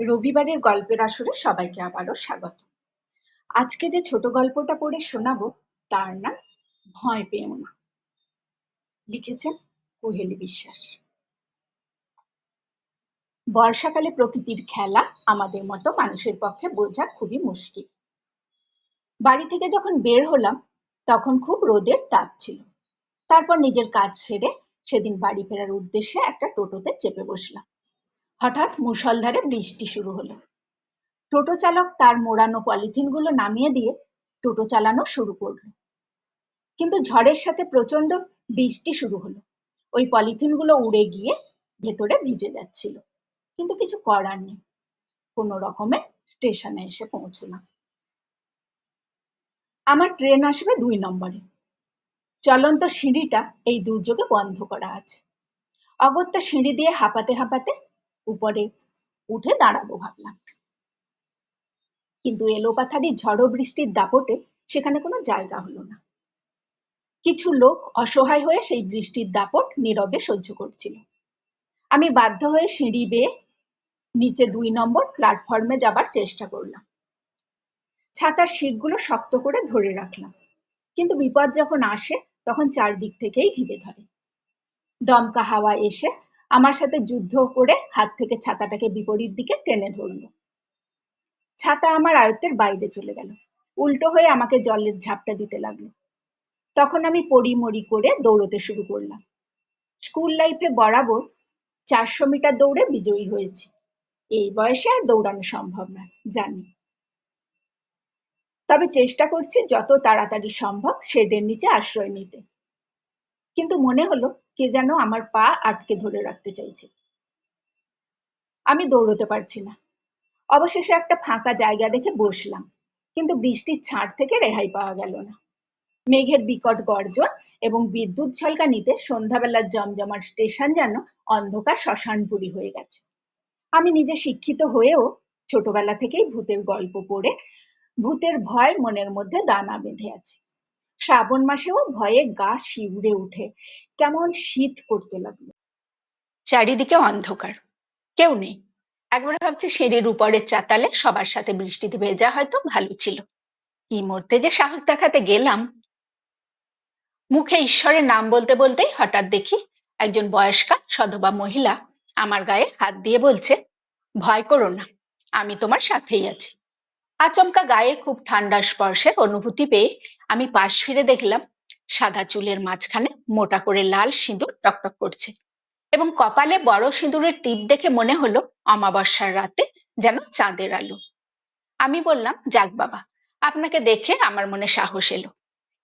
রবিবারের গল্পের আসরে সবাইকে আবারও স্বাগত। আজকে যে ছোট গল্পটা পড়ে শোনাবো তার নাম ভয় পেও না। লিখেছেন কুহেলি বিশ্বাস। বর্ষাকালে প্রকৃতির খেলা আমাদের মতো মানুষের পক্ষে বোঝা খুবই মুশকিল। বাড়ি থেকে যখন বের হলাম তখন খুব রোদের তাপ ছিল। তারপর নিজের কাজ সেরে সেদিন বাড়ি ফেরার উদ্দেশ্যে একটা টোটোতে চেপে বসলাম। হঠাৎ মুষলধারে বৃষ্টি শুরু হলো। টোটো চালক তার মোড়ানো পলিথিনগুলো নামিয়ে দিয়ে টোটো চালানো শুরু করলো। কিন্তু ঝড়ের সাথে প্রচন্ড বৃষ্টি শুরু হলো। ওই পলিথিনগুলো উড়ে গিয়ে ভেতরে ভিজে যাচ্ছিল, কিন্তু কিছু করার নেই। কোনো রকমে স্টেশনে এসে পৌঁছলাম। আমার ট্রেন আসবে 2 নম্বরে। চলন্ত সিঁড়িটা এই দুর্যোগে বন্ধ করা আছে। অগত্যা সিঁড়ি দিয়ে হাঁপাতে হাঁপাতে উপরে উঠে দাঁড়াবো ভাবলাম, কিন্তু এলোপাথারি ঝড়ো বৃষ্টির দাপটে সেখানে কোনো জায়গা হলো না। কিছু লোক অসহায় হয়ে সেই বৃষ্টির দাপট নীরবে সহ্য করছিল। আমি বাধ্য হয়ে সিঁড়ি বেয়ে নিচে 2 নম্বর প্ল্যাটফর্মে যাবার চেষ্টা করলাম। ছাতার শিকগুলো শক্ত করে ধরে রাখলাম, কিন্তু বিপদ যখন আসে তখন চারদিক থেকেই ঘিরে ধরে। দমকা হাওয়া এসে আমার সাথে যুদ্ধ করে হাত থেকে ছাতাটাকে বিপরীত দিকে টেনে ধরল। ছাতা আমার আয়ত্তের বাইরে চলে গেল, উল্টো হয়ে আমাকে জলের ঝাপটা দিতে লাগলো। তখন আমি পড়িমড়ি করে দৌড়তে শুরু করলাম। স্কুল লাইফে বরাবর 400 মিটার দৌড়ে বিজয়ী হয়েছি। এই বয়সে আর দৌড়ানো সম্ভব নয় জানি, তবে চেষ্টা করছি যত তাড়াতাড়ি সম্ভব শেডের নিচে আশ্রয় নিতে। কিন্তু মনে হলো কে যেন আমার পা আটকে ধরে রাখতে চাইছে। আমি দৌড়তে পারছি না। অবশেষে একটা ফাঁকা জায়গা দেখে বসলাম, কিন্তু বৃষ্টির ছাঁট থেকে রেহাই পাওয়া গেল না। মেঘের বিকট গর্জন এবং বিদ্যুৎ ঝলকানিতে সন্ধ্যাবেলার জমজমাট স্টেশন যেন অন্ধকার শ্মশানপুরী হয়ে গেছে। আমি নিজে শিক্ষিত হয়েও ছোটবেলা থেকেই ভূতের গল্প পড়ে ভূতের ভয় মনের মধ্যে দানা বেঁধে আছে। শ্রাবণ মাসেও ভয়ে গা শিউরে উঠে কেমন শীত করতে লাগলো। চারিদিকে অন্ধকার, কেউ নেই। একবার ভাবছি সিঁড়ির উপরের চাতালে সবার সাথে বৃষ্টিতে ভেজা হয়তো ভালো ছিল। কি মরতে যে সাহস দেখাতে গেলাম। মুখে ঈশ্বরের নাম বলতে বলতেই হঠাৎ দেখি একজন বয়স্কা সধবা মহিলা আমার গায়ে হাত দিয়ে বলছে, ভয় করো না, আমি তোমার সাথেই আছি। আচমকা গায়ে খুব ঠান্ডা স্পর্শের অনুভূতি পেয়ে আমি পাশ ফিরে দেখলাম সাদা চুলের মাঝখানে মোটা করে লাল সিঁদুর টকটক করছে, এবং কপালে বড় সিঁদুরের টিপ দেখে মনে হলো অমাবস্যার রাতে যেন চাঁদের আলো। আমি বললাম, যাক বাবা, আপনাকে দেখে আমার মনে সাহস এলো।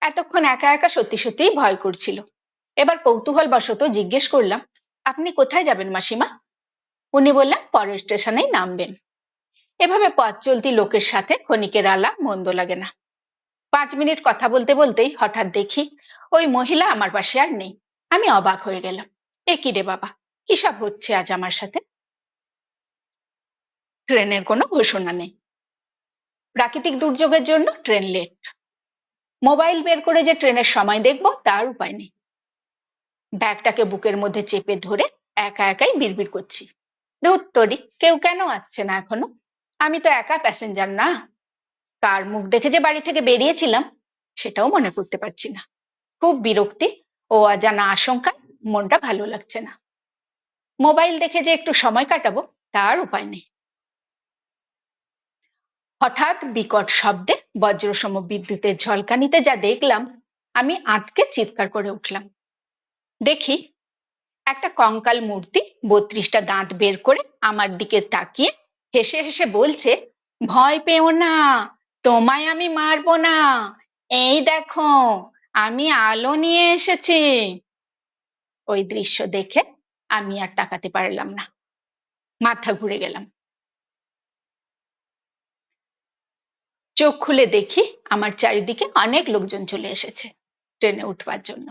এতক্ষণ একা একা সত্যি সত্যিই ভয় করছিল। এবার কৌতূহল বশত জিজ্ঞেস করলাম, আপনি কোথায় যাবেন মাসিমা? উনি বললেন, পরের স্টেশনেই নামবেন। এভাবে পথ চলতি লোকের সাথে ক্ষণিকের আলাপ মন্দ লাগে না। 5 মিনিট কথা বলতে বলতেই হঠাৎ দেখি ওই মহিলা আমার পাশে আর নেই। আমি অবাক হয়ে গেলাম। এ কি রে বাবা, কি সব হচ্ছে আজ আমার সাথে? ট্রেনের কোনো ঘোষণা নেই। প্রাকৃতিক দুর্যোগের জন্য ট্রেন লেট। মোবাইল বের করে যে ট্রেনের সময় দেখবো তার উপায় নেই। ব্যাগটাকে বুকের মধ্যে চেপে ধরে একা একাই বিড়বিড় করছি, ধুত্তরি, কেউ কেন আসছে না এখনো? আমি তো একা প্যাসেঞ্জার না। কার মুখ দেখে যে বাড়ি থেকে বেরিয়েছিলাম সেটাও মনে করতে পারছি না। খুব বিরক্তি ও অজানা আশঙ্কায় মনটা ভালো লাগছে না। মোবাইল দেখে যে একটু সময় কাটাবো তার উপায় নেই। হঠাৎ বিকট শব্দে বজ্রসম বিদ্যুতের ঝলকানিতে যা দেখলাম, আমি আঁতকে চিৎকার করে উঠলাম। দেখি একটা কঙ্কাল মূর্তি 32টা দাঁত বের করে আমার দিকে তাকিয়ে হেসে হেসে বলছে, ভয় পেও না, তোমায় আমি মারবো না, এই দেখো আমি আলো নিয়ে এসেছি। ওই দৃশ্য দেখে আমি আর তাকাতে পারলাম না, মাথা ঘুরে গেলাম। চোখ খুলে দেখি আমার চারিদিকে অনেক লোকজন চলে এসেছে ট্রেনে উঠবার জন্য।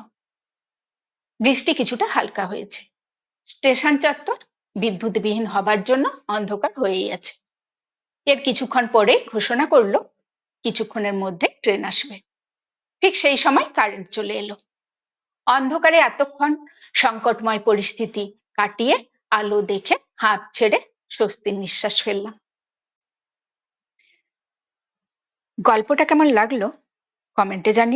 বৃষ্টি কিছুটা হালকা হয়েছে। স্টেশন চত্বর বিদ্যুৎবিহীন হবার জন্য অন্ধকার হয়েই আছে। এর কিছুক্ষণ পরে ঘোষণা করলো কিছুক্ষণের মধ্যে ট্রেন আসবে। ঠিক সেই সময় কারেন্ট চলে এলো। অন্ধকারে এতক্ষণ সংকটময় পরিস্থিতি কাটিয়ে আলো দেখে হাঁপ ছেড়ে স্বস্তির নিঃশ্বাস ফেললাম। গল্পটা কেমন লাগলো কমেন্টে জানিও।